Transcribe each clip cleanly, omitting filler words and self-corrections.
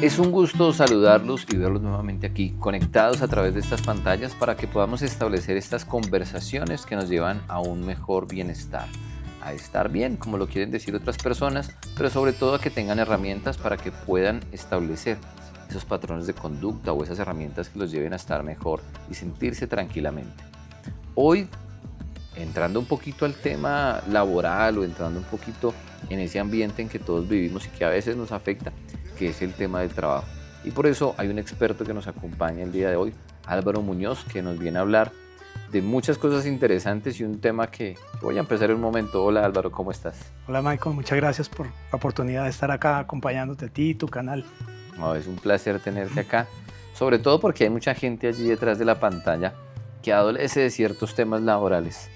Es un gusto saludarlos y verlos nuevamente aquí, conectados a través de estas pantallas para que podamos establecer estas conversaciones que nos llevan a un mejor bienestar, a estar bien, como lo quieren decir otras personas, pero sobre todo a que tengan herramientas para que puedan establecer esos patrones de conducta o esas herramientas que los lleven a estar mejor y sentirse tranquilamente. Hoy, entrando un poquito al tema laboral o entrando un poquito en ese ambiente en que todos vivimos y que a veces nos afecta, que es el tema del trabajo. Y por eso hay un experto que nos acompaña el día de hoy, Álvaro Muñoz, que nos viene a hablar de muchas cosas interesantes y un tema que voy a empezar en un momento. Hola Álvaro, ¿cómo estás? Hola Michael, muchas gracias por la oportunidad de estar acá acompañándote a ti y tu canal. No, es un placer tenerte acá, sobre todo porque hay mucha gente allí detrás de la pantalla que adolece de ciertos temas laborales.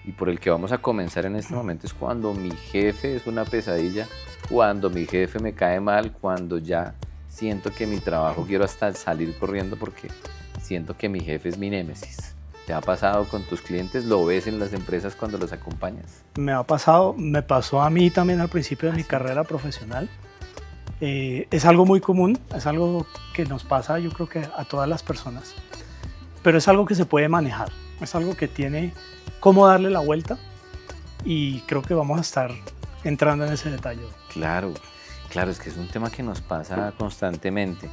Y por el que vamos a comenzar en este momento es cuando mi jefe es una pesadilla, cuando mi jefe me cae mal, cuando ya siento que mi trabajo quiero hasta salir corriendo porque siento que mi jefe es mi némesis. ¿Te ha pasado con tus clientes? ¿Lo ves en las empresas cuando los acompañas? Me pasó a mí también al principio de mi carrera profesional. Es algo muy común, es algo que nos pasa yo creo que a todas las personas, pero es algo que se puede manejar, es algo que tiene cómo darle la vuelta y creo que vamos a estar entrando en ese detalle. Claro, es que es un tema que nos pasa constantemente.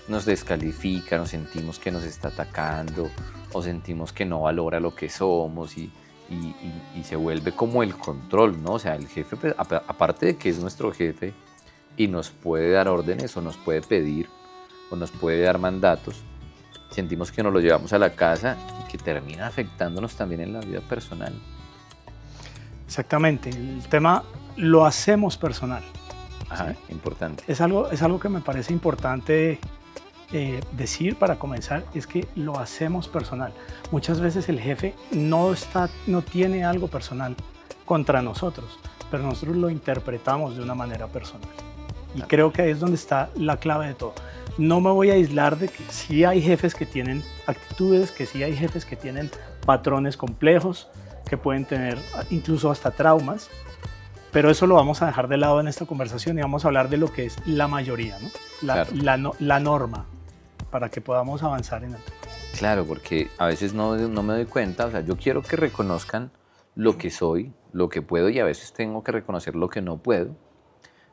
Nos descalifica, nos sentimos que nos está atacando o sentimos que no valora lo que somos y se vuelve como el control, ¿no? O sea, el jefe, pues, aparte de que es nuestro jefe y nos puede dar órdenes o nos puede pedir o nos puede dar mandatos, sentimos que nos lo llevamos a la casa y que termina afectándonos también en la vida personal. Exactamente, el tema lo hacemos personal. Ajá, ¿sí? Importante. Es algo que me parece importante decir para comenzar, es que lo hacemos personal. Muchas veces el jefe no tiene algo personal contra nosotros, pero nosotros lo interpretamos de una manera personal. Y creo que ahí es donde está la clave de todo. No me voy a aislar de que sí hay jefes que tienen actitudes, que sí hay jefes que tienen patrones complejos, que pueden tener incluso hasta traumas, pero eso lo vamos a dejar de lado en esta conversación y vamos a hablar de lo que es la mayoría, ¿no? La norma, para que podamos avanzar en el tema. Claro, porque a veces no me doy cuenta, o sea, yo quiero que reconozcan lo que soy, lo que puedo y a veces tengo que reconocer lo que no puedo,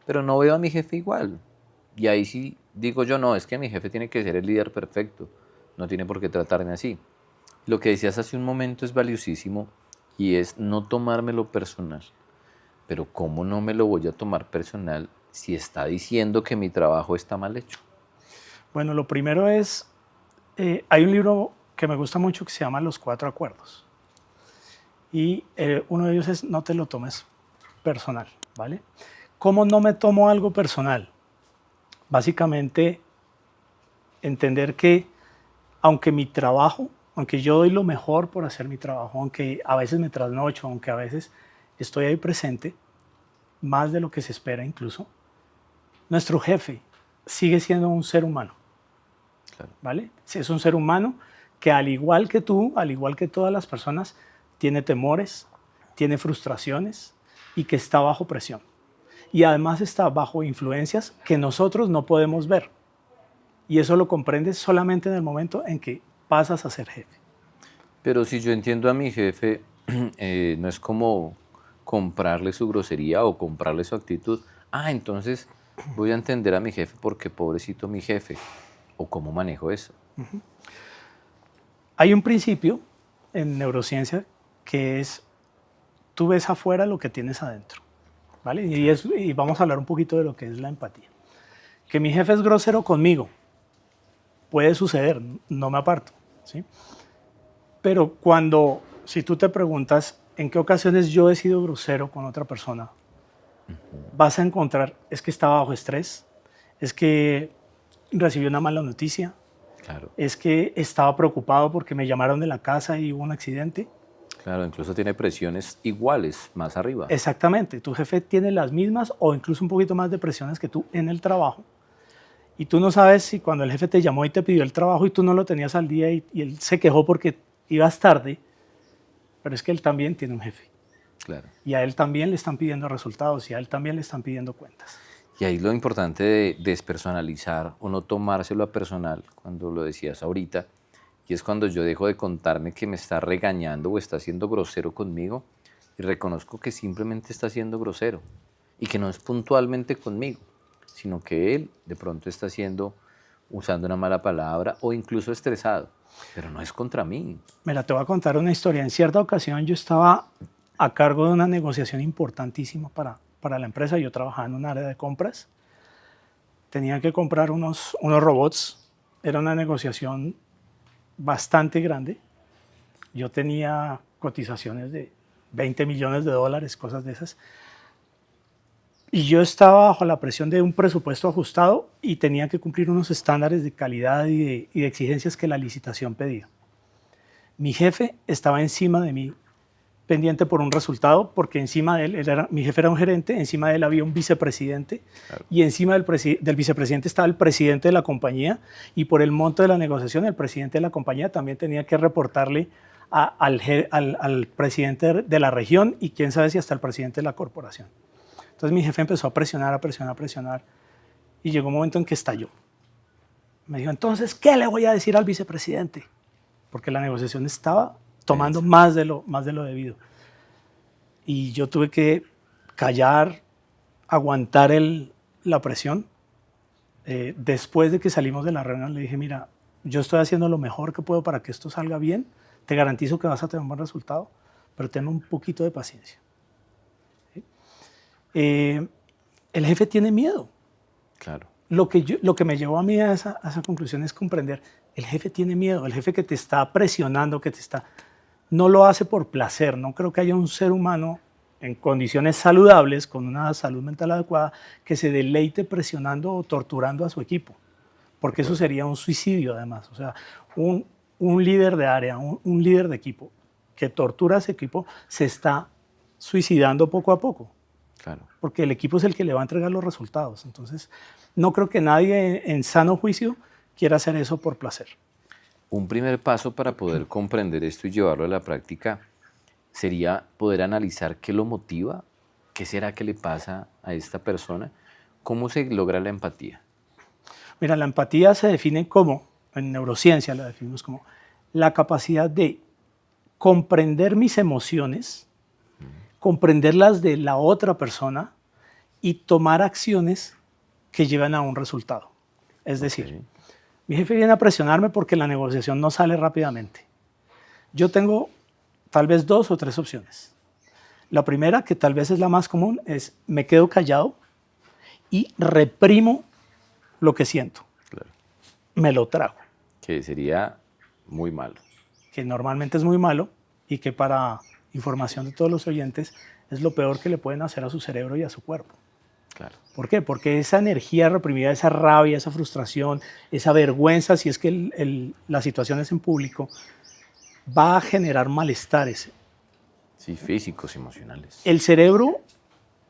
pero no veo a mi jefe igual. Y ahí sí digo yo, no, es que mi jefe tiene que ser el líder perfecto, no tiene por qué tratarme así. Lo que decías hace un momento es valiosísimo y es no tomármelo personal. Pero ¿cómo no me lo voy a tomar personal si está diciendo que mi trabajo está mal hecho? Bueno, lo primero es, hay un libro que me gusta mucho que se llama Los 4 Acuerdos. Y uno de ellos es no te lo tomes personal, ¿vale? ¿Cómo no me tomo algo personal? Básicamente, entender que aunque mi trabajo, aunque yo doy lo mejor por hacer mi trabajo, aunque a veces me trasnocho, aunque a veces estoy ahí presente, más de lo que se espera incluso, nuestro jefe sigue siendo un ser humano, Claro. ¿vale? Es un ser humano que al igual que tú, al igual que todas las personas, tiene temores, tiene frustraciones y que está bajo presión. Y además está bajo influencias que nosotros no podemos ver. Y eso lo comprendes solamente en el momento en que pasas a ser jefe. Pero si yo entiendo a mi jefe, no es como comprarle su grosería o comprarle su actitud. Entonces voy a entender a mi jefe porque pobrecito mi jefe. ¿O cómo manejo eso? Hay un principio en neurociencia que es, tú ves afuera lo que tienes adentro, ¿vale? Y vamos a hablar un poquito de lo que es la empatía. Que mi jefe es grosero conmigo, puede suceder, no me aparto, ¿sí? Pero si tú te preguntas en qué ocasiones yo he sido grosero con otra persona, vas a encontrar, es que estaba bajo estrés, es que recibió una mala noticia, Claro. es que estaba preocupado porque me llamaron de la casa y hubo un accidente. Claro, incluso tiene presiones iguales más arriba. Exactamente, tu jefe tiene las mismas o incluso un poquito más de presiones que tú en el trabajo. Y tú no sabes si cuando el jefe te llamó y te pidió el trabajo y tú no lo tenías al día y él se quejó porque ibas tarde, pero es que él también tiene un jefe. Claro. Y a él también le están pidiendo resultados y a él también le están pidiendo cuentas. Y ahí lo importante de despersonalizar o no tomárselo a personal, cuando lo decías ahorita, y es cuando yo dejo de contarme que me está regañando o está siendo grosero conmigo y reconozco que simplemente está siendo grosero y que no es puntualmente conmigo, sino que él de pronto está usando una mala palabra o incluso estresado, pero no es contra mí. Mira, te voy a contar una historia. En cierta ocasión yo estaba a cargo de una negociación importantísima para la empresa. Yo trabajaba en un área de compras. Tenía que comprar unos robots. Era una negociación bastante grande. Yo tenía cotizaciones de 20 millones de dólares, cosas de esas. Y yo estaba bajo la presión de un presupuesto ajustado y tenía que cumplir unos estándares de calidad y de exigencias que la licitación pedía. Mi jefe estaba encima de mí, pendiente por un resultado, porque encima de él, mi jefe era un gerente, encima de él había un vicepresidente, claro, y encima del vicepresidente estaba el presidente de la compañía, y por el monto de la negociación, el presidente de la compañía también tenía que reportarle al presidente de la región y quién sabe si hasta el presidente de la corporación. Entonces mi jefe empezó a presionar, y llegó un momento en que estalló. Me dijo, entonces, ¿qué le voy a decir al vicepresidente? Porque la negociación estaba tomando más de lo debido. Y yo tuve que callar, aguantar la presión. Después de que salimos de la reunión, le dije, mira, yo estoy haciendo lo mejor que puedo para que esto salga bien. Te garantizo que vas a tener un buen resultado, pero ten un poquito de paciencia. El jefe tiene miedo. Claro. Lo que me llevó a mí a esa conclusión es comprender, el jefe tiene miedo, el jefe que te está presionando, no lo hace por placer. No creo que haya un ser humano en condiciones saludables, con una salud mental adecuada, que se deleite presionando o torturando a su equipo, porque eso sería un suicidio además. O sea, un líder de área, un líder de equipo que tortura a ese equipo se está suicidando poco a poco. Claro. Porque el equipo es el que le va a entregar los resultados. Entonces, no creo que nadie en sano juicio quiera hacer eso por placer. Un primer paso para poder comprender esto y llevarlo a la práctica sería poder analizar qué lo motiva, qué será que le pasa a esta persona, cómo se logra la empatía. Mira, la empatía se define como, en neurociencia la definimos como, la capacidad de comprender mis emociones, comprenderlas de la otra persona y tomar acciones que llevan a un resultado. Es decir, mi jefe viene a presionarme porque la negociación no sale rápidamente. Yo tengo tal vez 2 o 3 opciones. La primera, que tal vez es la más común, es me quedo callado y reprimo lo que siento. Claro. Me lo trago. Que sería muy malo. Que normalmente es muy malo y que para información de todos los oyentes, es lo peor que le pueden hacer a su cerebro y a su cuerpo. Claro. ¿Por qué? Porque esa energía reprimida, esa rabia, esa frustración, esa vergüenza, si es que la situación es en público, va a generar malestares. Sí, físicos, emocionales. El cerebro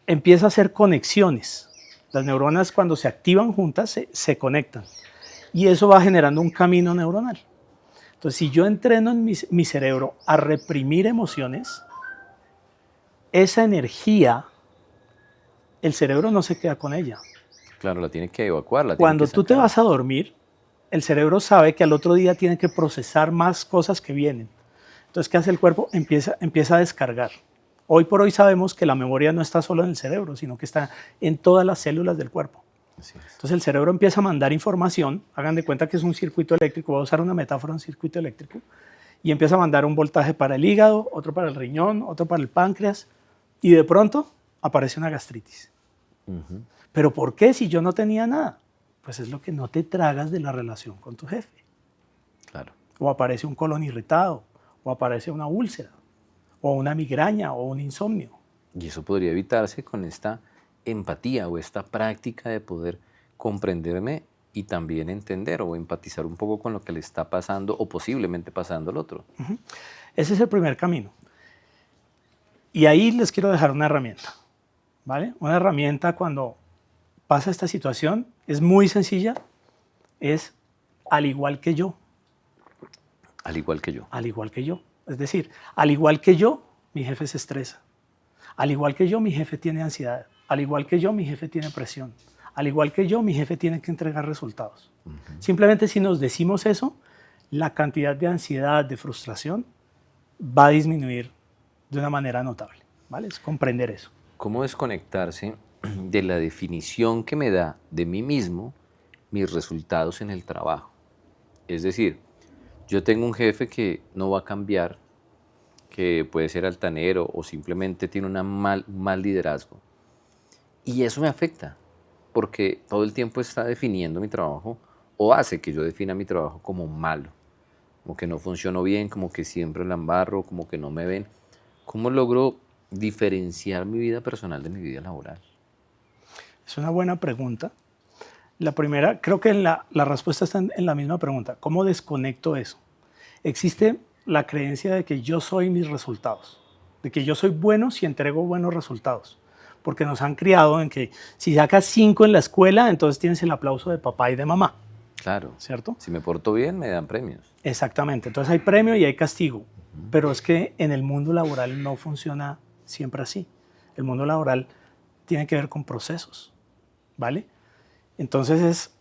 empieza a hacer conexiones. Las neuronas cuando se activan juntas se conectan y eso va generando un camino neuronal. Entonces, si yo entreno en mi cerebro a reprimir emociones, esa energía, el cerebro no se queda con ella. Claro, la tiene que evacuar. Cuando tú te vas a dormir, el cerebro sabe que al otro día tiene que procesar más cosas que vienen. Entonces, ¿qué hace el cuerpo? Empieza a descargar. Hoy por hoy sabemos que la memoria no está solo en el cerebro, sino que está en todas las células del cuerpo. Entonces el cerebro empieza a mandar información, hagan de cuenta que es un circuito eléctrico, voy a usar una metáfora, un circuito eléctrico, y empieza a mandar un voltaje para el hígado, otro para el riñón, otro para el páncreas, y de pronto aparece una gastritis. ¿Pero por qué si yo no tenía nada? Pues es lo que no te tragas de la relación con tu jefe. Claro. O aparece un colon irritado, o aparece una úlcera, o una migraña, o un insomnio. Y eso podría evitarse con esta empatía o esta práctica de poder comprenderme y también entender o empatizar un poco con lo que le está pasando o posiblemente pasando al otro. Ese es el primer camino. Y ahí les quiero dejar una herramienta, ¿vale? Una herramienta cuando pasa esta situación es muy sencilla, es al igual que yo. Al igual que yo. Al igual que yo. Es decir, al igual que yo, mi jefe se estresa. Al igual que yo, mi jefe tiene ansiedad. Al igual que yo, mi jefe tiene presión. Al igual que yo, mi jefe tiene que entregar resultados. Simplemente si nos decimos eso, la cantidad de ansiedad, de frustración, va a disminuir de una manera notable, ¿vale? Es comprender eso. ¿Cómo desconectarse de la definición que me da de mí mismo mis resultados en el trabajo? Es decir, yo tengo un jefe que no va a cambiar, que puede ser altanero o simplemente tiene un mal liderazgo. Y eso me afecta, porque todo el tiempo está definiendo mi trabajo o hace que yo defina mi trabajo como malo, como que no funciono bien, como que siempre la embarro, como que no me ven. ¿Cómo logro diferenciar mi vida personal de mi vida laboral? Es una buena pregunta. La primera, creo que la respuesta está en la misma pregunta. ¿Cómo desconecto eso? Existe la creencia de que yo soy mis resultados, de que yo soy bueno si entrego buenos resultados, porque nos han criado en que si sacas 5 en la escuela, entonces tienes el aplauso de papá y de mamá. Claro, ¿Cierto? Si me porto bien, me dan premios. Exactamente, entonces hay premio y hay castigo, pero es que en el mundo laboral no funciona siempre así. El mundo laboral tiene que ver con procesos, ¿vale? Entonces es,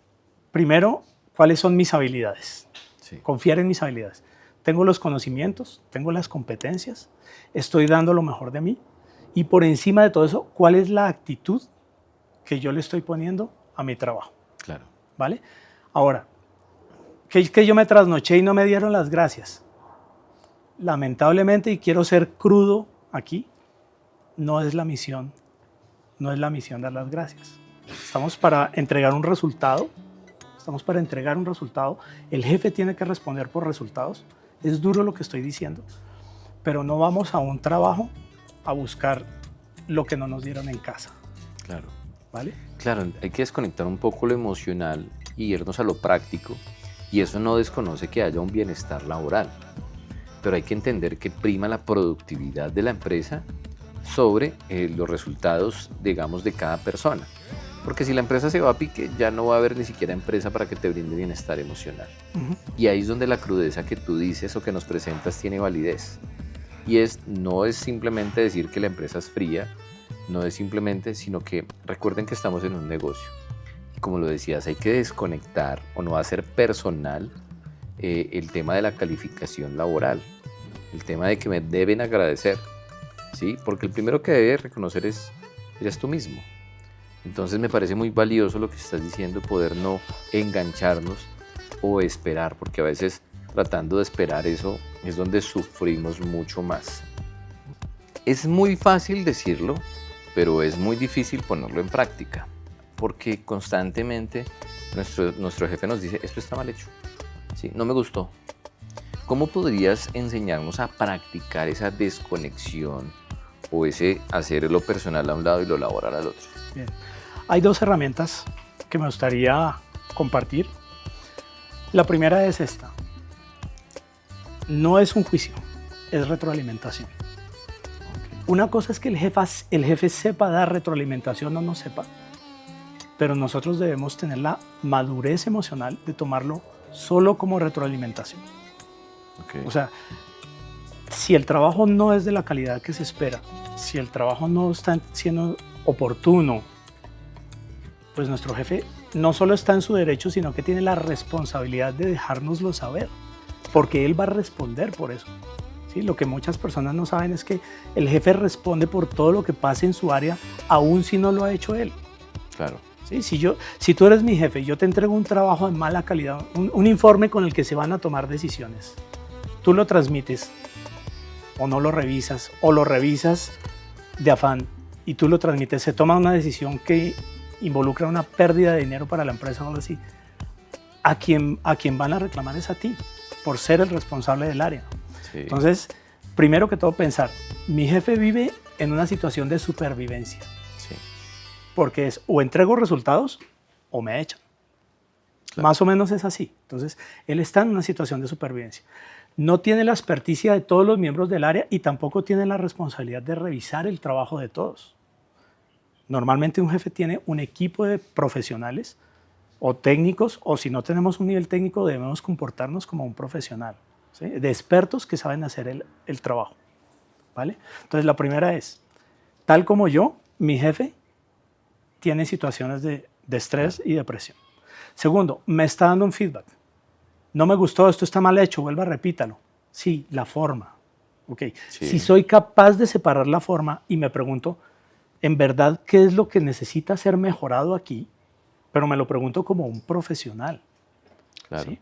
primero, ¿cuáles son mis habilidades? Sí. Confiar en mis habilidades. Tengo los conocimientos, tengo las competencias, estoy dando lo mejor de mí y por encima de todo eso, ¿cuál es la actitud que yo le estoy poniendo a mi trabajo? Claro. ¿Vale? Ahora, que yo me trasnoché y no me dieron las gracias. Lamentablemente, y quiero ser crudo aquí, no es la misión dar las gracias. Estamos para entregar un resultado, el jefe tiene que responder por resultados, es duro lo que estoy diciendo, pero no vamos a un trabajo a buscar lo que no nos dieron en casa. Claro. ¿Vale? Claro, hay que desconectar un poco lo emocional y irnos a lo práctico, y eso no desconoce que haya un bienestar laboral, pero hay que entender que prima la productividad de la empresa sobre los resultados, digamos, de cada persona. Porque si la empresa se va a pique, ya no va a haber ni siquiera empresa para que te brinde bienestar emocional. Y ahí es donde la crudeza que tú dices o que nos presentas tiene validez. Y no es simplemente decir que la empresa es fría, no es simplemente, sino que recuerden que estamos en un negocio. Y como lo decías, hay que desconectar o no hacer personal el tema de la calificación laboral, el tema de que me deben agradecer, ¿sí? Porque el primero que debe reconocer eres tú mismo. Entonces me parece muy valioso lo que estás diciendo, poder no engancharnos o esperar, porque a veces tratando de esperar eso es donde sufrimos mucho más. Es muy fácil decirlo, pero es muy difícil ponerlo en práctica, porque constantemente nuestro jefe nos dice, esto está mal hecho, ¿sí? No me gustó. ¿Cómo podrías enseñarnos a practicar esa desconexión o ese hacer lo personal a un lado y lo laboral al otro? Bien. Hay 2 herramientas que me gustaría compartir. La primera es esta. No es un juicio, es retroalimentación. Una cosa es que el jefe sepa dar retroalimentación o no sepa, pero nosotros debemos tener la madurez emocional de tomarlo solo como retroalimentación. Okay. O sea, si el trabajo no es de la calidad que se espera, si el trabajo no está siendo oportuno, pues nuestro jefe no solo está en su derecho, sino que tiene la responsabilidad de dejárnoslo saber, porque él va a responder por eso. ¿Sí? Lo que muchas personas no saben es que el jefe responde por todo lo que pase en su área, aun si no lo ha hecho él. Claro. ¿Sí? Si tú eres mi jefe y yo te entrego un trabajo de mala calidad, un informe con el que se van a tomar decisiones, tú lo transmites o no lo revisas, o lo revisas de afán y tú lo transmites, se toma una decisión que involucra una pérdida de dinero para la empresa o algo así, a quien van a reclamar es a ti, por ser el responsable del área. Sí. Entonces, primero que todo pensar, mi jefe vive en una situación de supervivencia. Sí. Porque es o entrego resultados o me echan. Claro. Más o menos es así. Entonces, él está en una situación de supervivencia. No tiene la experticia de todos los miembros del área y tampoco tiene la responsabilidad de revisar el trabajo de todos. Normalmente un jefe tiene un equipo de profesionales o técnicos, o si no tenemos un nivel técnico debemos comportarnos como un profesional, ¿sí? De expertos que saben hacer el trabajo, ¿vale? Entonces la primera es, tal como yo, mi jefe tiene situaciones de estrés y depresión. Segundo, me está dando un feedback. No me gustó, esto está mal hecho, vuelva, repítalo. Sí, la forma. Okay. Sí. Si soy capaz de separar la forma y me pregunto, en verdad, ¿qué es lo que necesita ser mejorado aquí? Pero me lo pregunto como un profesional. Claro. ¿Sí?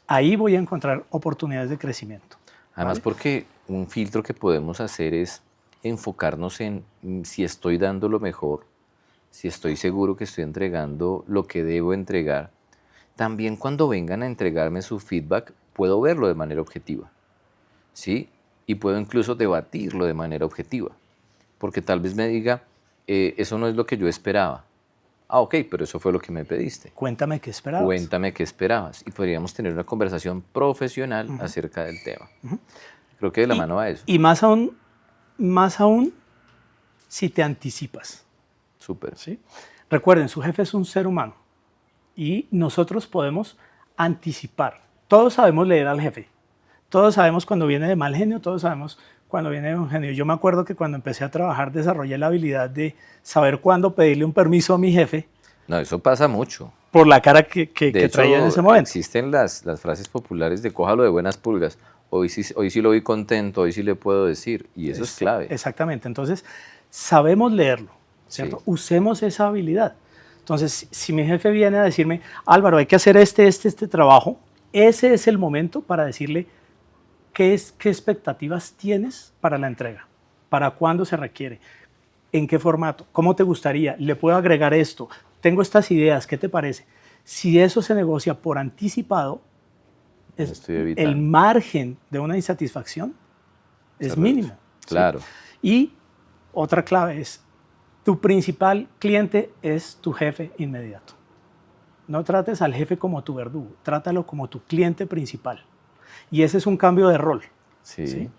Ahí voy a encontrar oportunidades de crecimiento. Además, ¿vale? porque un filtro que podemos hacer es enfocarnos en si estoy dando lo mejor, si estoy seguro que estoy entregando lo que debo entregar. También cuando vengan a entregarme su feedback, puedo verlo de manera objetiva, ¿sí? Y puedo incluso debatirlo de manera objetiva, porque tal vez me diga, eso no es lo que yo esperaba. Ah, ok, pero eso fue lo que me pediste. Cuéntame qué esperabas. Cuéntame qué esperabas. Y podríamos tener una conversación profesional acerca del tema. Creo que de la mano va eso. Y más aún si te anticipas. Súper. ¿Sí? Recuerden, su jefe es un ser humano y nosotros podemos anticipar. Todos sabemos leer al jefe. Todos sabemos cuando viene de mal genio, todos sabemos cuando viene de un genio. Yo me acuerdo que cuando empecé a trabajar desarrollé la habilidad de saber cuándo pedirle un permiso a mi jefe. No, eso pasa mucho. Por la cara que De hecho, traía en ese momento. existen las frases populares de cójalo de buenas pulgas. Hoy sí lo vi contento, hoy sí le puedo decir. Y eso es clave. Exactamente. Entonces, sabemos leerlo, ¿cierto? Sí. Usemos esa habilidad. Entonces, si mi jefe viene a decirme, Álvaro, hay que hacer este trabajo, ese es el momento para decirle qué expectativas tienes para la entrega, para cuándo se requiere, en qué formato, cómo te gustaría, le puedo agregar esto, tengo estas ideas, ¿qué te parece? Si eso se negocia por anticipado, el margen de una insatisfacción es mínimo. Claro. ¿Sí? Y otra clave es, tu principal cliente es tu jefe inmediato. No trates al jefe como tu verdugo, trátalo como tu cliente principal. Y ese es un cambio de rol. Sí. ¿Sí?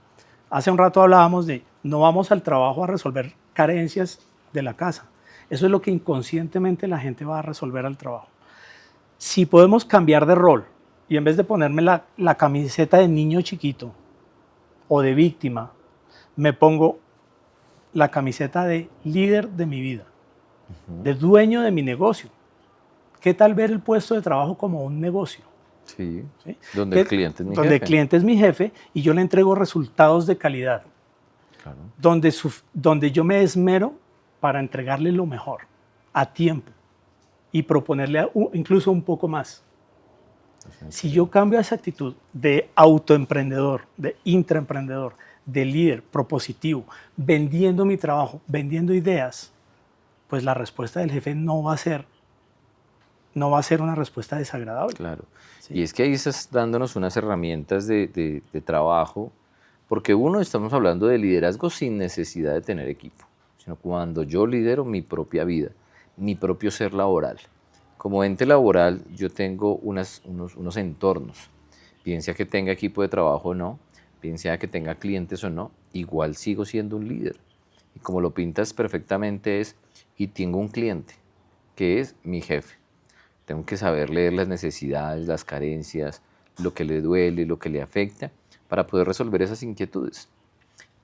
Hace un rato hablábamos de no vamos al trabajo a resolver carencias de la casa. Eso es lo que inconscientemente la gente va a resolver al trabajo. Si podemos cambiar de rol y en vez de ponerme la camiseta de niño chiquito o de víctima, me pongo la camiseta de líder de mi vida, de dueño de mi negocio. ¿Qué tal ver el puesto de trabajo como un negocio? Sí, ¿sí? Donde el cliente es mi jefe. Donde el cliente es mi jefe y yo le entrego resultados de calidad. Claro. Donde yo me esmero para entregarle lo mejor, a tiempo, y proponerle incluso un poco más. Si yo cambio esa actitud de autoemprendedor, de intraemprendedor, de líder propositivo, vendiendo mi trabajo, vendiendo ideas, pues la respuesta del jefe no va a ser una respuesta desagradable. Claro. ¿Sí? Y es que ahí estás dándonos unas herramientas de trabajo, porque estamos hablando de liderazgo sin necesidad de tener equipo, sino cuando yo lidero mi propia vida, mi propio ser laboral. Como ente laboral yo tengo unos entornos, bien sea que tenga equipo de trabajo o no, bien sea que tenga clientes o no, igual sigo siendo un líder. Y como lo pintas perfectamente y tengo un cliente, que es mi jefe. Tengo que saber leer las necesidades, las carencias, lo que le duele, lo que le afecta, para poder resolver esas inquietudes.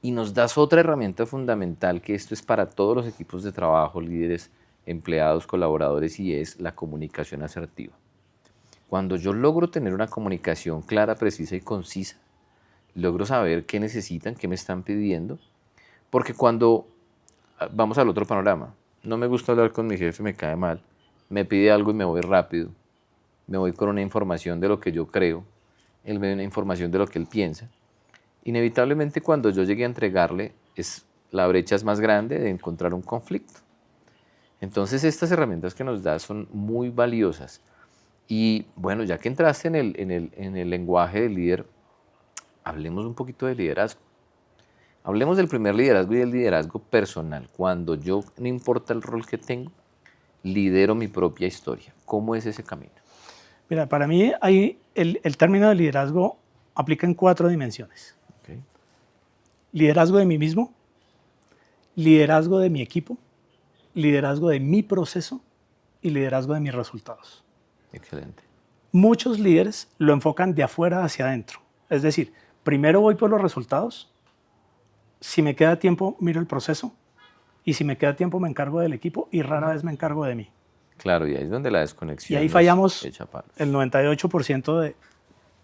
Y nos das otra herramienta fundamental, que esto es para todos los equipos de trabajo, líderes, empleados, colaboradores, y es la comunicación asertiva. Cuando yo logro tener una comunicación clara, precisa y concisa, logro saber qué necesitan, qué me están pidiendo, porque cuando vamos al otro panorama, no me gusta hablar con mi jefe, me cae mal, me pide algo y me voy rápido, me voy con una información de lo que yo creo, él me da una información de lo que él piensa. Inevitablemente cuando yo llegue a entregarle, la brecha es más grande de encontrar un conflicto. Entonces estas herramientas que nos das son muy valiosas. Y bueno, ya que entraste en el lenguaje del líder, hablemos un poquito de liderazgo. Hablemos del primer liderazgo y del liderazgo personal. Cuando yo, no importa el rol que tengo, lidero mi propia historia. ¿Cómo es ese camino? Mira, para mí el término de liderazgo aplica en 4 dimensiones. Okay. Liderazgo de mí mismo, liderazgo de mi equipo, liderazgo de mi proceso y liderazgo de mis resultados. Excelente. Muchos líderes lo enfocan de afuera hacia adentro. Es decir, primero voy por los resultados, si me queda tiempo miro el proceso y si me queda tiempo me encargo del equipo y rara vez me encargo de mí. Claro, y ahí es donde la Y desconexión ahí fallamos echa palos. el 98%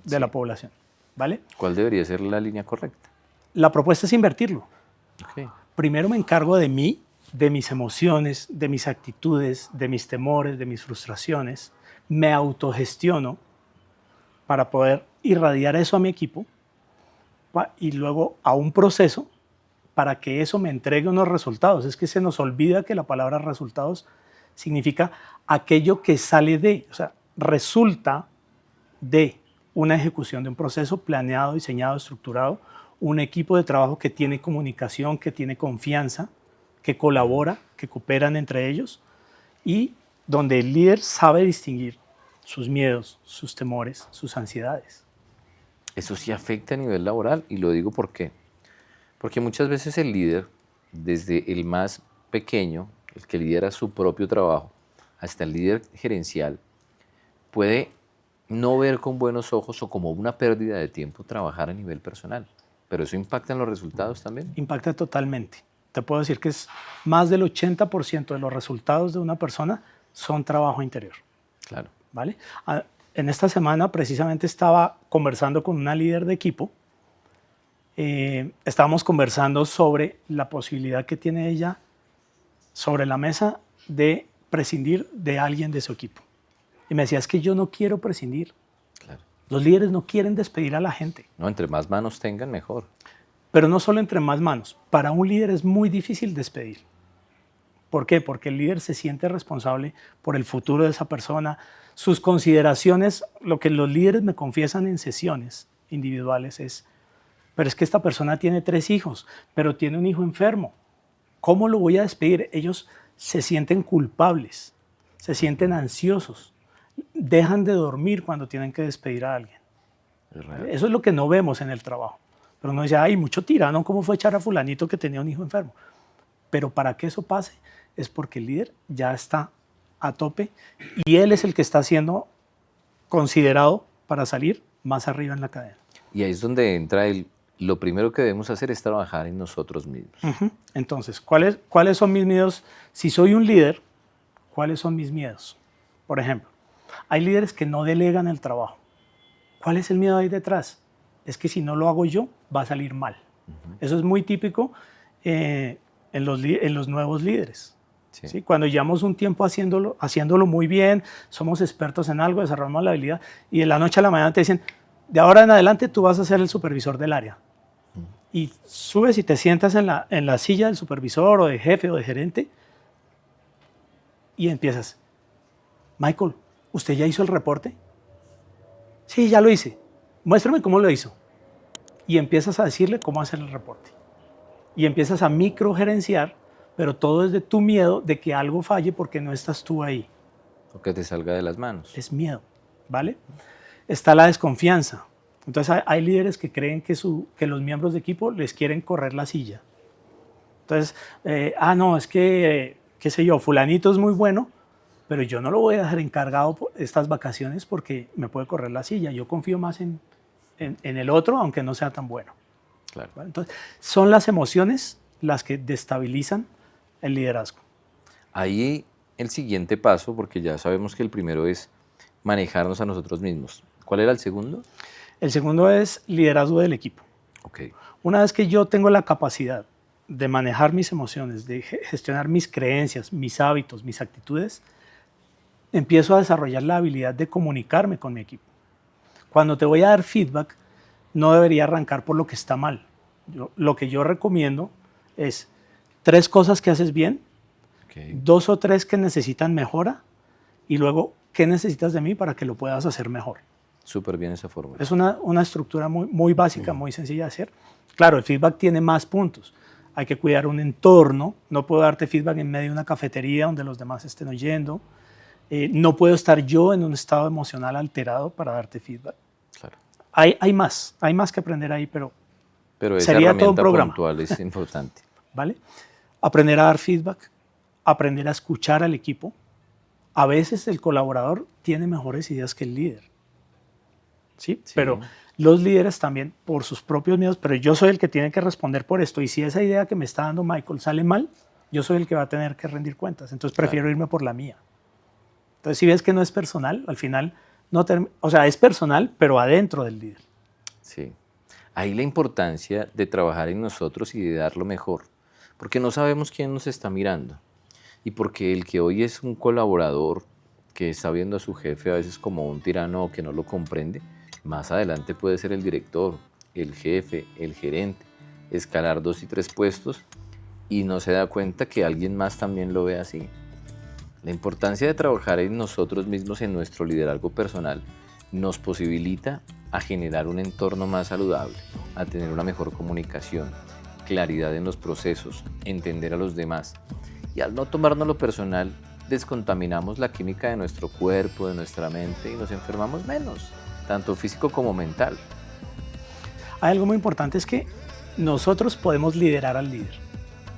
de la población, ¿vale? ¿Cuál debería ser la línea correcta? La propuesta es invertirlo. Ok. Primero me encargo de mí, de mis emociones, de mis actitudes, de mis temores, de mis frustraciones. Me autogestiono para poder irradiar eso a mi equipo y luego a un proceso para que eso me entregue unos resultados. Es que se nos olvida que la palabra resultados significa aquello que sale de, o sea, resulta de una ejecución de un proceso planeado, diseñado, estructurado, un equipo de trabajo que tiene comunicación, que tiene confianza, que colabora, que cooperan entre ellos y donde el líder sabe distinguir sus miedos, sus temores, sus ansiedades. Eso sí afecta a nivel laboral y lo digo ¿por qué? Porque muchas veces el líder, desde el más pequeño, el que lidera su propio trabajo, hasta el líder gerencial, puede no ver con buenos ojos o como una pérdida de tiempo trabajar a nivel personal. Pero eso impacta en los resultados también. Impacta totalmente. Te puedo decir que es más del 80% de los resultados de una persona son trabajo interior. Claro. ¿Vale? En esta semana precisamente estaba conversando con una líder de equipo. Estábamos conversando sobre la posibilidad que tiene ella sobre la mesa de prescindir de alguien de su equipo. Y me decía, es que yo no quiero prescindir. Claro. Los líderes no quieren despedir a la gente. No, entre más manos tengan, mejor. Pero no solo entre más manos. Para un líder es muy difícil despedir. ¿Por qué? Porque el líder se siente responsable por el futuro de esa persona. Sus consideraciones, lo que los líderes me confiesan en sesiones individuales es, pero es que esta persona tiene 3 hijos, pero tiene un hijo enfermo. ¿Cómo lo voy a despedir? Ellos se sienten culpables, se sienten ansiosos, dejan de dormir cuando tienen que despedir a alguien. Eso es lo que no vemos en el trabajo. Pero uno dice, ay, mucho tirano, ¿cómo fue echar a fulanito que tenía un hijo enfermo? Pero para que eso pase es porque el líder ya está a tope y él es el que está siendo considerado para salir más arriba en la cadena. Y ahí es donde entra lo primero que debemos hacer es trabajar en nosotros mismos. Entonces, ¿cuáles son mis miedos? Si soy un líder, ¿cuáles son mis miedos? Por ejemplo, hay líderes que no delegan el trabajo. ¿Cuál es el miedo ahí detrás? Es que si no lo hago yo, va a salir mal. Eso es muy típico en los nuevos líderes. Sí. ¿Sí? Cuando llevamos un tiempo haciéndolo muy bien, somos expertos en algo, desarrollamos la habilidad y de la noche a la mañana te dicen, de ahora en adelante tú vas a ser el supervisor del área. Y subes y te sientas en la silla del supervisor o de jefe o de gerente y empiezas, Michael, ¿usted ya hizo el reporte? Sí, ya lo hice. Muéstrame cómo lo hizo. Y empiezas a decirle cómo hacer el reporte. Y empiezas a microgerenciar, pero todo es de tu miedo de que algo falle porque no estás tú ahí. O que te salga de las manos. Es miedo, ¿vale? Está la desconfianza. Entonces hay líderes que creen que los miembros de equipo les quieren correr la silla. Entonces, no, es que, qué sé yo, fulanito es muy bueno, pero yo no lo voy a dejar encargado por estas vacaciones porque me puede correr la silla. Yo confío más en el otro, aunque no sea tan bueno. Claro. ¿Vale? Entonces, son las emociones las que destabilizan el liderazgo. Ahí el siguiente paso, porque ya sabemos que el primero es manejarnos a nosotros mismos. ¿Cuál era el segundo? El segundo es liderazgo del equipo. Okay. Una vez que yo tengo la capacidad de manejar mis emociones, de gestionar mis creencias, mis hábitos, mis actitudes, empiezo a desarrollar la habilidad de comunicarme con mi equipo. Cuando te voy a dar feedback, no debería arrancar por lo que está mal. Lo que yo recomiendo es 3 cosas que haces bien, 2 o 3 que necesitan mejora y luego qué necesitas de mí para que lo puedas hacer mejor. Súper bien esa fórmula. Es una estructura muy básica, muy sencilla de hacer. Claro, el feedback tiene más puntos. Hay que cuidar un entorno. No puedo darte feedback en medio de una cafetería donde los demás estén oyendo. No puedo estar yo en un estado emocional alterado para darte feedback. Claro. Hay más que aprender ahí, pero esa sería todo un programa. Puntual es importante. ¿Vale? Aprender a dar feedback, aprender a escuchar al equipo. A veces el colaborador tiene mejores ideas que el líder. ¿Sí? Pero los líderes también, por sus propios miedos, pero yo soy el que tiene que responder por esto. Y si esa idea que me está dando Michael sale mal, yo soy el que va a tener que rendir cuentas, entonces Claro. prefiero irme por la mía. Entonces, si ves que no es personal, al final, o sea, es personal, pero adentro del líder. Sí. Ahí la importancia de trabajar en nosotros y de dar lo mejor, porque no sabemos quién nos está mirando y porque el que hoy es un colaborador que está viendo a su jefe a veces como un tirano o que no lo comprende, más adelante puede ser el director, el jefe, el gerente, escalar 2 y 3 puestos y no se da cuenta que alguien más también lo ve así. La importancia de trabajar en nosotros mismos, en nuestro liderazgo personal, nos posibilita a generar un entorno más saludable, a tener una mejor comunicación, claridad en los procesos, entender a los demás. Y al no tomarnos lo personal, descontaminamos la química de nuestro cuerpo, de nuestra mente y nos enfermamos menos, tanto físico como mental. Hay algo muy importante, es que nosotros podemos liderar al líder.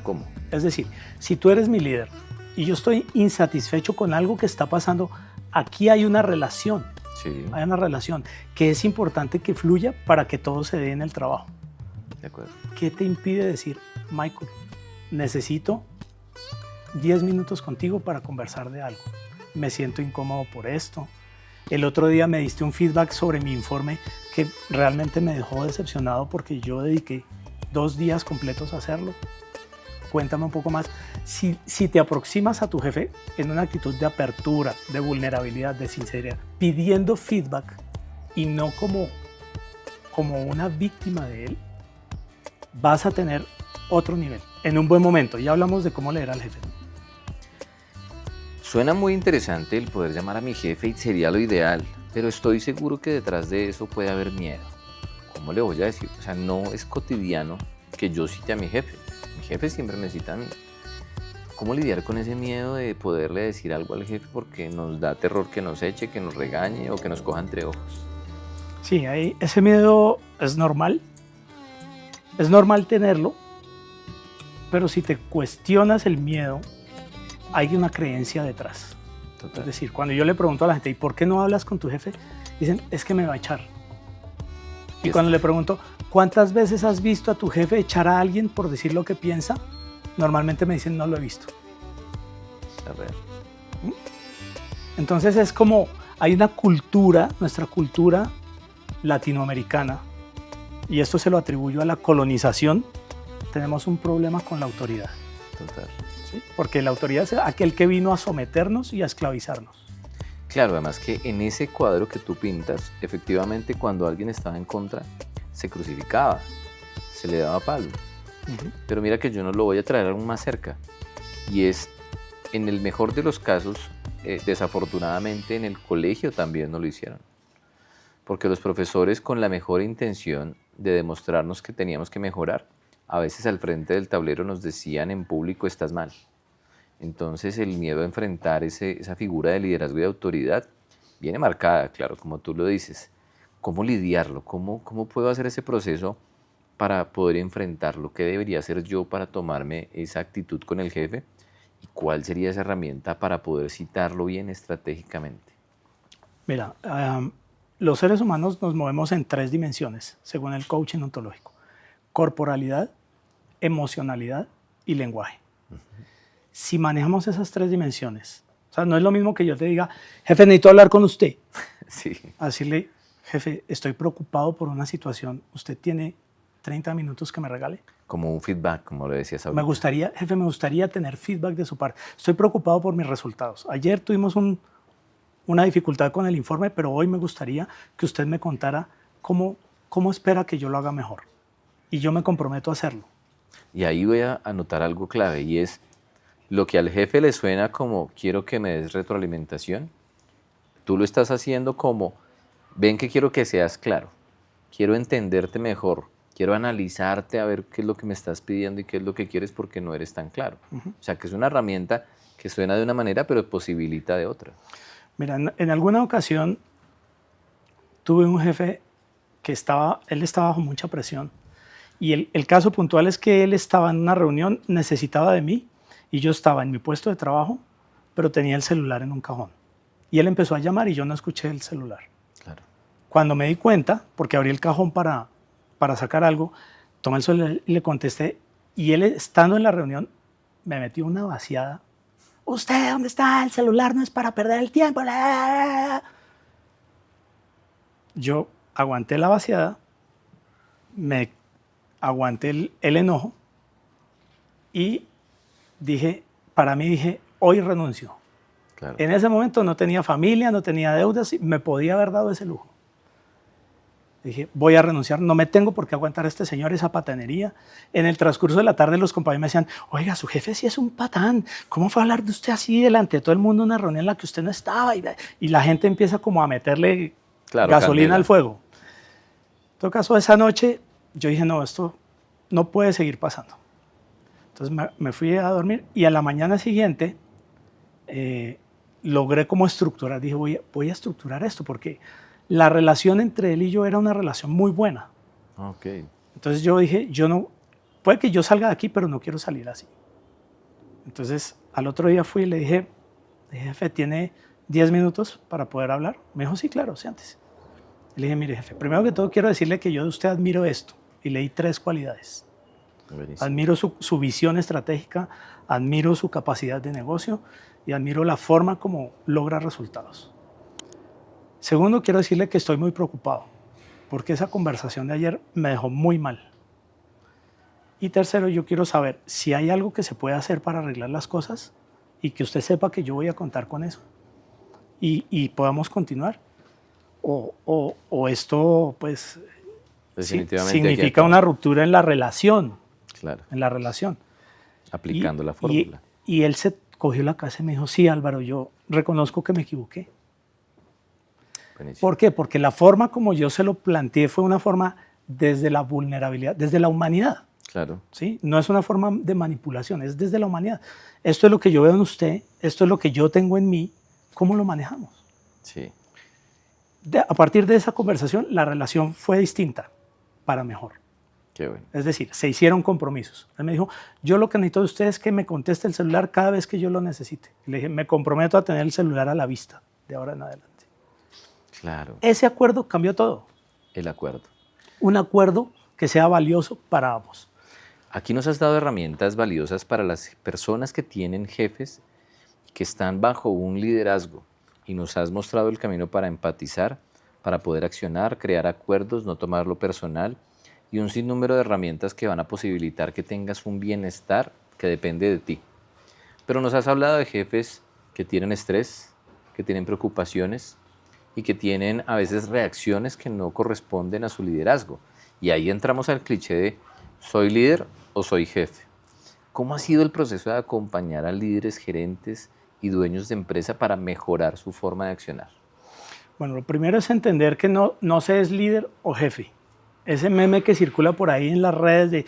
¿Cómo? Es decir, si tú eres mi líder y yo estoy insatisfecho con algo que está pasando, aquí hay una relación. Sí, Hay una relación que es importante que fluya para que todo se dé en el trabajo. de acuerdo. ¿Qué te impide decir, Michael, necesito 10 minutos contigo para conversar de algo? Me siento incómodo por esto. El otro día me diste un feedback sobre mi informe que realmente me dejó decepcionado porque yo dediqué 2 días completos a hacerlo. Cuéntame un poco más. Si te aproximas a tu jefe en una actitud de apertura, de vulnerabilidad, de sinceridad, pidiendo feedback y no como una víctima de él, vas a tener otro nivel, en un buen momento. Ya hablamos de cómo leer al jefe. Suena muy interesante el poder llamar a mi jefe y sería lo ideal, pero estoy seguro que detrás de eso puede haber miedo. ¿Cómo le voy a decir? O sea, no es cotidiano que yo cite a mi jefe. Mi jefe siempre me cita a mí. ¿Cómo lidiar con ese miedo de poderle decir algo al jefe porque nos da terror que nos eche, que nos regañe o que nos coja entre ojos? Sí, ese miedo es normal. Es normal tenerlo, pero si te cuestionas el miedo, hay una creencia detrás. Total. Es decir, cuando yo le pregunto a la gente, ¿y por qué no hablas con tu jefe? Dicen, es que me va a echar. Y cuando le pregunto, ¿cuántas veces has visto a tu jefe echar a alguien por decir lo que piensa? Normalmente me dicen, no lo he visto. A ver. Entonces es como, hay una cultura, nuestra cultura latinoamericana, y esto se lo atribuyo a la colonización, tenemos un problema con la autoridad. Total. ¿Sí? Porque la autoridad es aquel que vino a someternos y a esclavizarnos. Claro, además que en ese cuadro que tú pintas, efectivamente cuando alguien estaba en contra, se crucificaba, se le daba palo. Pero mira que yo no lo voy a traer aún más cerca. Y es, en el mejor de los casos, desafortunadamente en el colegio también no lo hicieron. Porque los profesores, con la mejor intención de demostrarnos que teníamos que mejorar, a veces al frente del tablero nos decían en público, estás mal. Entonces el miedo a enfrentar esa figura de liderazgo y de autoridad viene marcada, claro, como tú lo dices. ¿Cómo lidiarlo? ¿Cómo puedo hacer ese proceso para poder enfrentarlo? ¿Qué debería hacer yo para tomarme esa actitud con el jefe? ¿Y cuál sería esa herramienta para poder citarlo bien estratégicamente? Mira, los seres humanos nos movemos en 3 dimensiones, según el coaching ontológico: corporalidad, emocionalidad y lenguaje. Si manejamos esas 3 dimensiones, o sea, no es lo mismo que yo te diga, jefe, necesito hablar con usted. Sí. A decirle, jefe, estoy preocupado por una situación, ¿usted tiene 30 minutos que me regale? Como un feedback, como lo decías ahorita. Jefe, me gustaría tener feedback de su parte. Estoy preocupado por mis resultados. Ayer tuvimos una dificultad con el informe, pero hoy me gustaría que usted me contara cómo espera que yo lo haga mejor. Y yo me comprometo a hacerlo. Y ahí voy a anotar algo clave, y es lo que al jefe le suena como quiero que me des retroalimentación, tú lo estás haciendo como ven que quiero que seas claro, quiero entenderte mejor, quiero analizarte a ver qué es lo que me estás pidiendo y qué es lo que quieres porque no eres tan claro. O sea, que es una herramienta que suena de una manera pero posibilita de otra. Mira, en alguna ocasión tuve un jefe que estaba bajo mucha presión. Y el caso puntual es que él estaba en una reunión, necesitaba de mí, y yo estaba en mi puesto de trabajo, pero tenía el celular en un cajón. Y él empezó a llamar y yo no escuché el celular. Claro. Cuando me di cuenta, porque abrí el cajón para sacar algo, tomé el celular y le contesté, y él, estando en la reunión, me metió una vaciada. ¿Usted dónde está? El celular no es para perder el tiempo. Yo aguanté la vaciada, me aguanté el enojo y dije, hoy renuncio. Claro. En ese momento no tenía familia, no tenía deudas, y me podía haber dado ese lujo. Dije, voy a renunciar, no me tengo por qué aguantar a este señor esa patanería. En el transcurso de la tarde los compañeros me decían, oiga, su jefe sí es un patán, ¿cómo fue a hablar de usted así delante de todo el mundo en una reunión en la que usted no estaba? Y la gente empieza como a meterle gasolina al fuego. En todo caso, esa noche yo dije, no, esto no puede seguir pasando. Entonces me fui a dormir y a la mañana siguiente logré como estructurar, dije, voy a estructurar esto porque la relación entre él y yo era una relación muy buena. Okay. Entonces yo dije, puede que yo salga de aquí, pero no quiero salir así. Entonces al otro día fui y le dije, jefe, ¿tiene 10 minutos para poder hablar? Me dijo, sí, claro, siéntese. Y le dije, mire, jefe, primero que todo quiero decirle que yo de usted admiro esto. Y le di 3 cualidades. Buenísimo. Admiro su visión estratégica, admiro su capacidad de negocio y admiro la forma como logra resultados. Segundo, quiero decirle que estoy muy preocupado porque esa conversación de ayer me dejó muy mal. Y tercero, yo quiero saber si hay algo que se puede hacer para arreglar las cosas y que usted sepa que yo voy a contar con eso y podamos continuar. O esto, pues, significa una ruptura en la relación. Claro. En la relación. Aplicando la fórmula. Y él se cogió la cabeza y me dijo, sí, Álvaro, yo reconozco que me equivoqué. Buenísimo. ¿Por qué? Porque la forma como yo se lo planteé fue una forma desde la vulnerabilidad, desde la humanidad. Claro. ¿Sí? No es una forma de manipulación, es desde la humanidad. Esto es lo que yo veo en usted, esto es lo que yo tengo en mí, ¿cómo lo manejamos? Sí. A partir de esa conversación, la relación fue distinta, para mejor. Qué bueno. Es decir, se hicieron compromisos. Él me dijo, yo lo que necesito de usted es que me conteste el celular cada vez que yo lo necesite. Y le dije, me comprometo a tener el celular a la vista de ahora en adelante. Claro. Ese acuerdo cambió todo. El acuerdo. Un acuerdo que sea valioso para ambos. Aquí nos has dado herramientas valiosas para las personas que tienen jefes y que están bajo un liderazgo y nos has mostrado el camino para empatizar, para poder accionar, crear acuerdos, no tomarlo personal y un sinnúmero de herramientas que van a posibilitar que tengas un bienestar que depende de ti. Pero nos has hablado de jefes que tienen estrés, que tienen preocupaciones y que tienen a veces reacciones que no corresponden a su liderazgo. Y ahí entramos al cliché de ¿soy líder o soy jefe? ¿Cómo ha sido el proceso de acompañar a líderes, gerentes y dueños de empresa para mejorar su forma de accionar? Bueno, lo primero es entender que no se es líder o jefe. Ese meme que circula por ahí en las redes de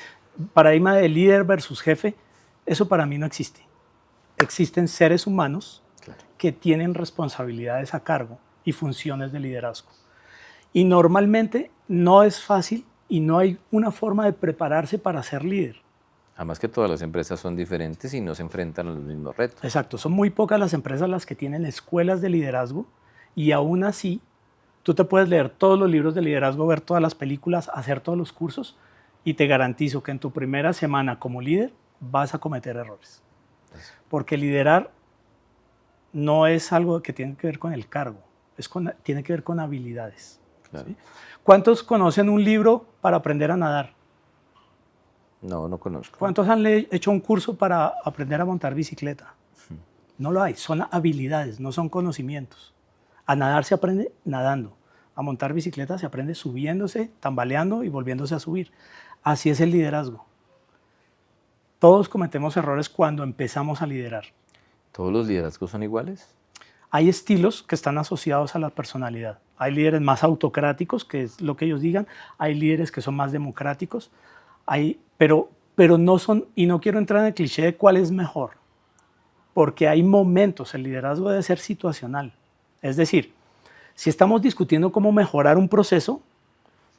paradigma de líder versus jefe, eso para mí no existe. Existen seres humanos que tienen responsabilidades a cargo y funciones de liderazgo. Y normalmente no es fácil y no hay una forma de prepararse para ser líder. Además que todas las empresas son diferentes y no se enfrentan a los mismos retos. Exacto, son muy pocas las empresas las que tienen escuelas de liderazgo y aún así tú te puedes leer todos los libros de liderazgo, ver todas las películas, hacer todos los cursos y te garantizo que en tu primera semana como líder vas a cometer errores. Porque liderar no es algo que tiene que ver con el cargo, tiene que ver con habilidades. Claro. ¿Sí? ¿Cuántos conocen un libro para aprender a nadar? No conozco. ¿Cuántos han hecho un curso para aprender a montar bicicleta? No lo hay, son habilidades, no son conocimientos. A nadar se aprende nadando, a montar bicicleta se aprende subiéndose, tambaleando y volviéndose a subir. Así es el liderazgo. Todos cometemos errores cuando empezamos a liderar. ¿Todos los liderazgos son iguales? Hay estilos que están asociados a la personalidad. Hay líderes más autocráticos, que es lo que ellos digan. Hay líderes que son más democráticos. Pero no son, y no quiero entrar en el cliché de cuál es mejor, porque hay momentos, el liderazgo debe ser situacional. Es decir, si estamos discutiendo cómo mejorar un proceso,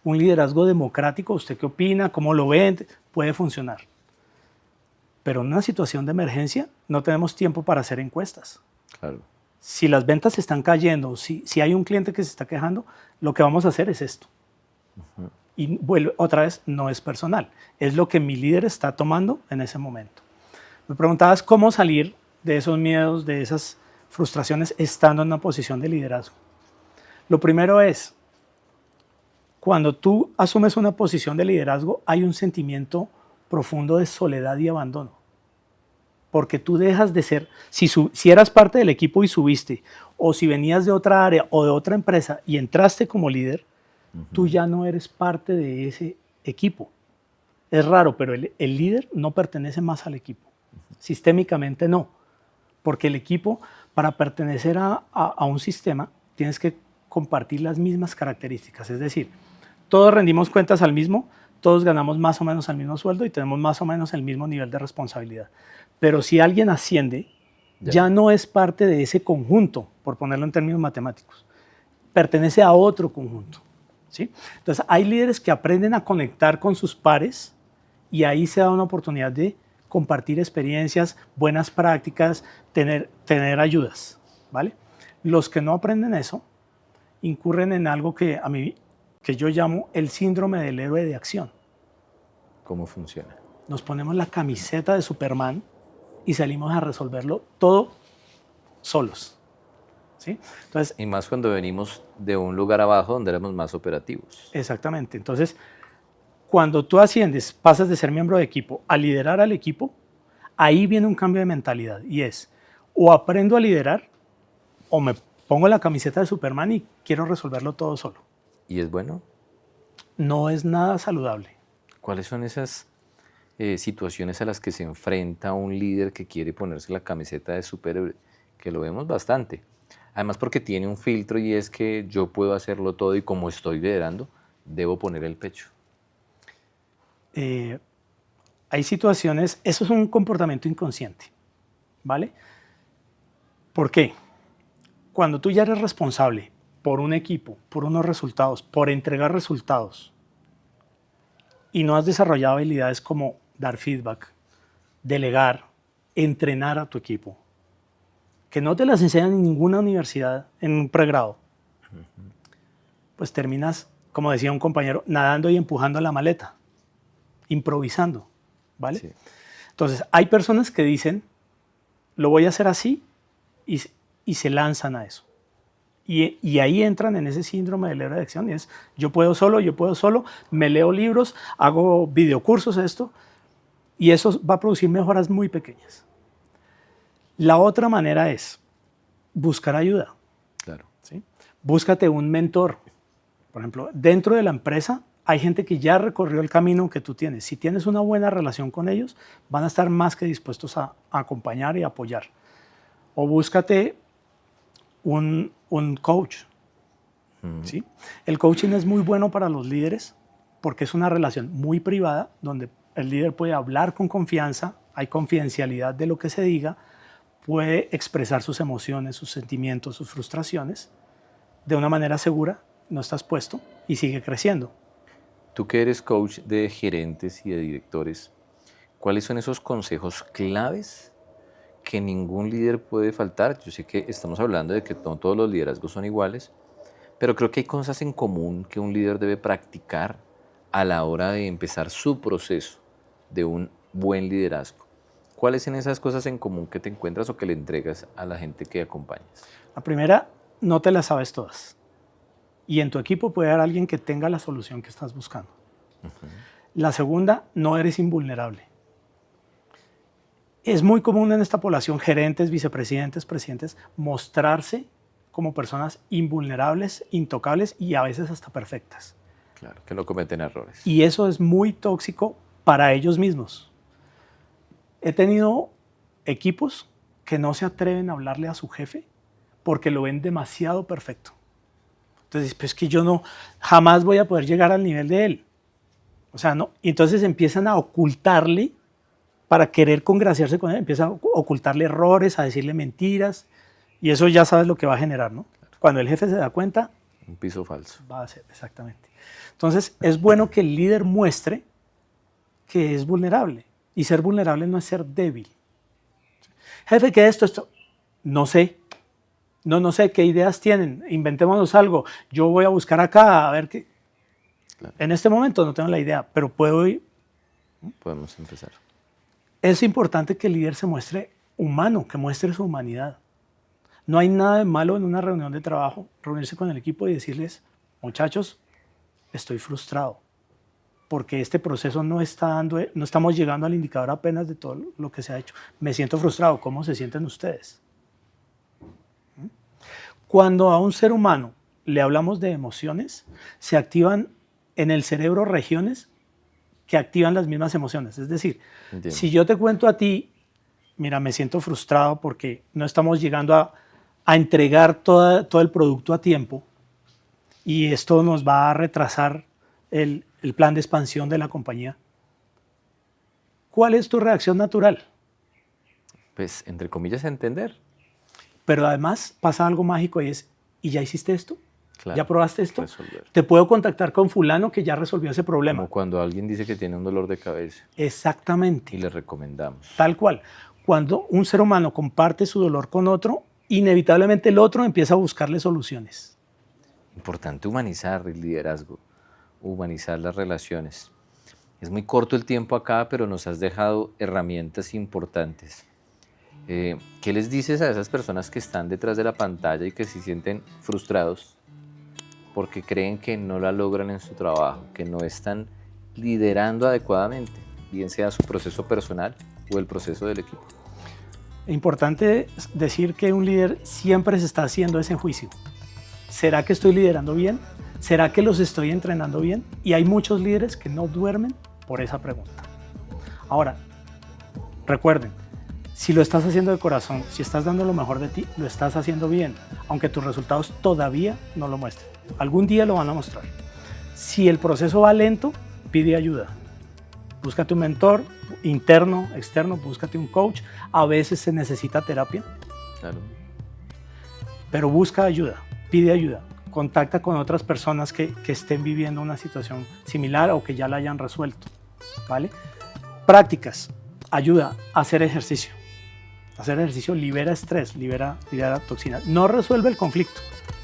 un liderazgo democrático, ¿usted qué opina? ¿Cómo lo ve? Puede funcionar. Pero en una situación de emergencia no tenemos tiempo para hacer encuestas. Claro. Si las ventas se están cayendo, si hay un cliente que se está quejando, lo que vamos a hacer es esto. Y otra vez, no es personal, es lo que mi líder está tomando en ese momento. Me preguntabas cómo salir de esos miedos, de esas frustraciones, estando en una posición de liderazgo. Lo primero es, cuando tú asumes una posición de liderazgo, hay un sentimiento profundo de soledad y abandono. Porque tú dejas de ser, si eras parte del equipo y subiste, o si venías de otra área o de otra empresa y entraste como líder, tú ya no eres parte de ese equipo. Es raro, pero el líder no pertenece más al equipo. Sistémicamente no, porque el equipo, para pertenecer a un sistema, tienes que compartir las mismas características. Es decir, todos rendimos cuentas al mismo, todos ganamos más o menos el mismo sueldo y tenemos más o menos el mismo nivel de responsabilidad. Pero si alguien asciende, ya no es parte de ese conjunto, por ponerlo en términos matemáticos. Pertenece a otro conjunto, ¿sí? Entonces, hay líderes que aprenden a conectar con sus pares y ahí se da una oportunidad de compartir experiencias, buenas prácticas, tener ayudas, ¿vale? Los que no aprenden eso incurren en algo que yo llamo el síndrome del héroe de acción. ¿Cómo funciona? Nos ponemos la camiseta de Superman y salimos a resolverlo todo solos, ¿sí? Entonces, Y más cuando venimos de un lugar abajo donde éramos más operativos. exactamente. Entonces, cuando tú asciendes, pasas de ser miembro de equipo a liderar al equipo, ahí viene un cambio de mentalidad y es, o aprendo a liderar o me pongo la camiseta de Superman y quiero resolverlo todo solo. ¿Y es bueno? No es nada saludable. ¿Cuáles son esas situaciones a las que se enfrenta un líder que quiere ponerse la camiseta de superhéroe? Que lo vemos bastante. Además porque tiene un filtro y es que yo puedo hacerlo todo y como estoy liderando, debo poner el pecho. Hay situaciones, eso es un comportamiento inconsciente, ¿vale? ¿Por qué? Cuando tú ya eres responsable por un equipo, por unos resultados, por entregar resultados, y no has desarrollado habilidades como dar feedback, delegar, entrenar a tu equipo, que no te las enseñan en ninguna universidad en un pregrado, pues terminas, como decía un compañero, nadando y empujando la maleta, improvisando, ¿vale? Sí. Entonces, hay personas que dicen, lo voy a hacer así, y se lanzan a eso. Y ahí entran en ese síndrome del héroe de acción, y es, yo puedo solo, me leo libros, hago videocursos, esto, y eso va a producir mejoras muy pequeñas. La otra manera es buscar ayuda. Claro. ¿Sí? Búscate un mentor. Por ejemplo, dentro de la empresa hay gente que ya recorrió el camino que tú tienes. Si tienes una buena relación con ellos, van a estar más que dispuestos a acompañar y apoyar. O búscate un coach. ¿Sí? El coaching es muy bueno para los líderes porque es una relación muy privada donde el líder puede hablar con confianza, hay confidencialidad de lo que se diga, puede expresar sus emociones, sus sentimientos, sus frustraciones de una manera segura, no estás puesto y sigue creciendo. Tú que eres coach de gerentes y de directores, ¿cuáles son esos consejos claves que ningún líder puede faltar? Yo sé que estamos hablando de que no todos los liderazgos son iguales, pero creo que hay cosas en común que un líder debe practicar a la hora de empezar su proceso de un buen liderazgo. ¿Cuáles son esas cosas en común que te encuentras o que le entregas a la gente que acompañas? La primera, no te las sabes todas. Y en tu equipo puede haber alguien que tenga la solución que estás buscando. La segunda, no eres invulnerable. Es muy común en esta población, gerentes, vicepresidentes, presidentes, mostrarse como personas invulnerables, intocables y a veces hasta perfectas. Claro, que no cometen errores. Y eso es muy tóxico para ellos mismos. He tenido equipos que no se atreven a hablarle a su jefe porque lo ven demasiado perfecto. Entonces, pues que yo no, jamás voy a poder llegar al nivel de él. O sea, no. Entonces empiezan a ocultarle para querer congraciarse con él, empiezan a ocultarle errores, a decirle mentiras, y eso ya sabes lo que va a generar, ¿no? Cuando el jefe se da cuenta... Un piso falso. Va a ser, exactamente. Entonces, es bueno que el líder muestre que es vulnerable, y ser vulnerable no es ser débil. Jefe, ¿qué es esto? No sé. No sé qué ideas tienen, inventémonos algo, yo voy a buscar acá a ver qué. Claro. En este momento no tengo la idea, pero puedo ir. Podemos empezar. Es importante que el líder se muestre humano, que muestre su humanidad. No hay nada de malo en una reunión de trabajo, reunirse con el equipo y decirles, muchachos, estoy frustrado porque este proceso no estamos llegando al indicador apenas de todo lo que se ha hecho. Me siento frustrado. ¿Cómo se sienten ustedes? Cuando a un ser humano le hablamos de emociones, se activan en el cerebro regiones que activan las mismas emociones. Es decir, Entiendo. Si yo te cuento a ti, mira, me siento frustrado porque no estamos llegando a entregar todo el producto a tiempo y esto nos va a retrasar el plan de expansión de la compañía. ¿Cuál es tu reacción natural? Pues, entre comillas, entender. Pero además pasa algo mágico y es, ¿y ya hiciste esto? Claro, ¿Ya probaste esto? resolver. Te puedo contactar con fulano que ya resolvió ese problema. Como cuando alguien dice que tiene un dolor de cabeza Exactamente. y le recomendamos. Tal cual. Cuando un ser humano comparte su dolor con otro, inevitablemente el otro empieza a buscarle soluciones. Importante humanizar el liderazgo, humanizar las relaciones. Es muy corto el tiempo acá, pero nos has dejado herramientas importantes. ¿Qué les dices a esas personas que están detrás de la pantalla y que se sienten frustrados porque creen que no la logran en su trabajo, que no están liderando adecuadamente, bien sea su proceso personal o el proceso del equipo? Importante decir que un líder siempre se está haciendo ese juicio. ¿Será que estoy liderando bien? ¿Será que los estoy entrenando bien? Y hay muchos líderes que no duermen por esa pregunta. Ahora, recuerden, si lo estás haciendo de corazón, si estás dando lo mejor de ti, lo estás haciendo bien, aunque tus resultados todavía no lo muestren. Algún día lo van a mostrar. Si el proceso va lento, pide ayuda. Búscate un mentor, interno, externo, búscate un coach. A veces se necesita terapia, Claro. pero busca ayuda, pide ayuda. Contacta con otras personas que estén viviendo una situación similar o que ya la hayan resuelto, ¿vale? Prácticas, ayuda a hacer ejercicio. Hacer ejercicio libera estrés, libera toxinas. No resuelve el conflicto,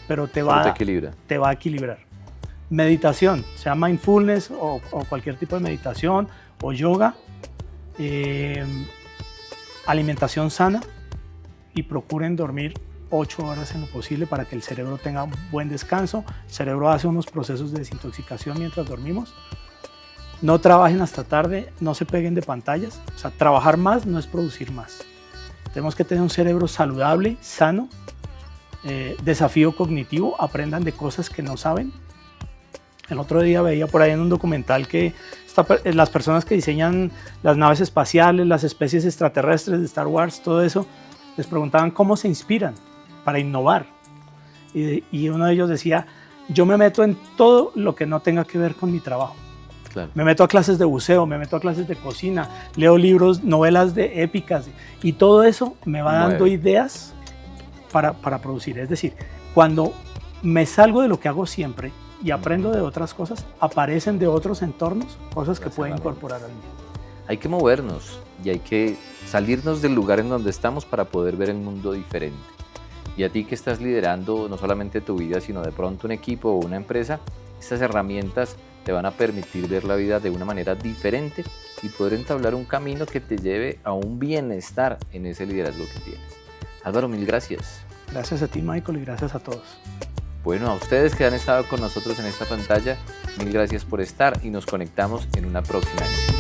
pero te va a equilibrar. Meditación, sea mindfulness o cualquier tipo de meditación o yoga. Alimentación sana y procuren dormir 8 horas en lo posible para que el cerebro tenga un buen descanso. El cerebro hace unos procesos de desintoxicación mientras dormimos. No trabajen hasta tarde, no se peguen de pantallas. O sea, trabajar más no es producir más. Tenemos que tener un cerebro saludable, sano, desafío cognitivo, aprendan de cosas que no saben. El otro día veía por ahí en un documental que las personas que diseñan las naves espaciales, las especies extraterrestres de Star Wars, todo eso, les preguntaban cómo se inspiran para innovar. Y uno de ellos decía, yo me meto en todo lo que no tenga que ver con mi trabajo. Claro. Me meto a clases de buceo, me meto a clases de cocina, leo libros, novelas de épicas y todo eso me va dando ideas para producir. Es decir, cuando me salgo de lo que hago siempre y aprendo de otras cosas, aparecen de otros entornos cosas que puedo incorporar al mío. Hay que movernos y hay que salirnos del lugar en donde estamos para poder ver el mundo diferente. Y a ti que estás liderando no solamente tu vida, sino de pronto un equipo o una empresa, estas herramientas te van a permitir ver la vida de una manera diferente y poder entablar un camino que te lleve a un bienestar en ese liderazgo que tienes. Álvaro, mil gracias. Gracias a ti, Michael, y gracias a todos. Bueno, a ustedes que han estado con nosotros en esta pantalla, mil gracias por estar y nos conectamos en una próxima emisión.